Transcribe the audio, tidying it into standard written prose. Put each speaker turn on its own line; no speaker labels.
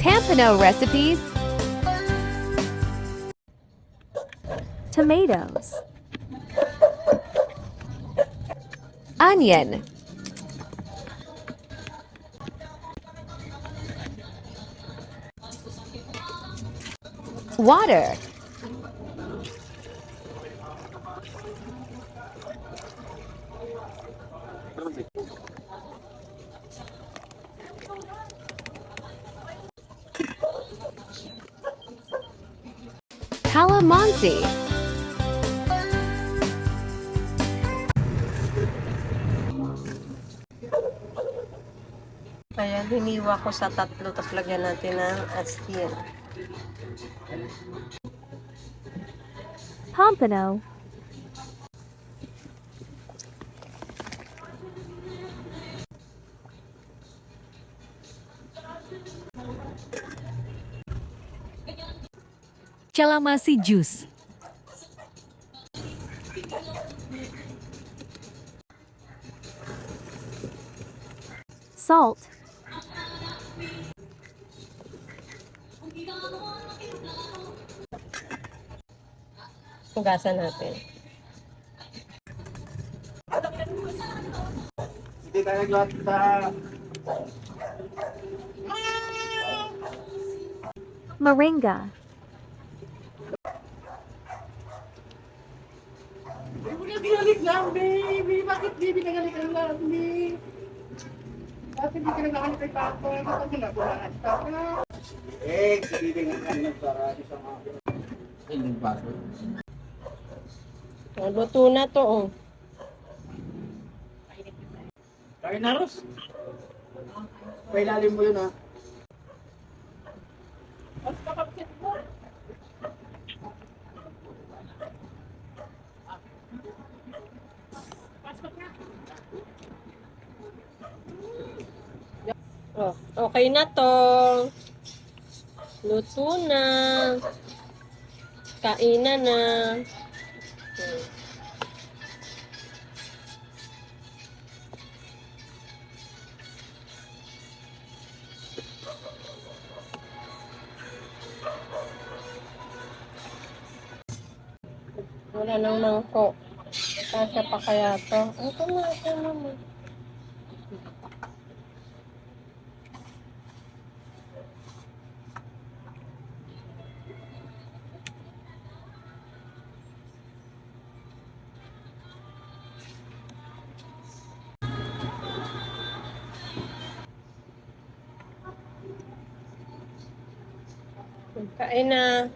Pompano recipes.
Tomatoes.
Onion. Water. Calamansi.
Ayan, hiniwa ko sa tatlo, tapos lagyan natin ng asin.
Pompano.
Calamari juice.
Salt.
Hugasan natin.
Hindi tayo naglata.
Moringa.
Pinagalik lang, baby. Bakit di pinagalikan lang, baby? Bakit hindi ka nagkakalik kay Papa? Bakit mo nabulaan ka? Sige nga lang para isang mga hindi baso.
Luto na to, oh.
Kain na, Ros. Pailalim mo yun, ha? Mas kapapit mo.
Oh, okay na to. Luto na. Kainan na. Wala nang mangkok. Kasya pa kaya to? Ito naman. Kain na.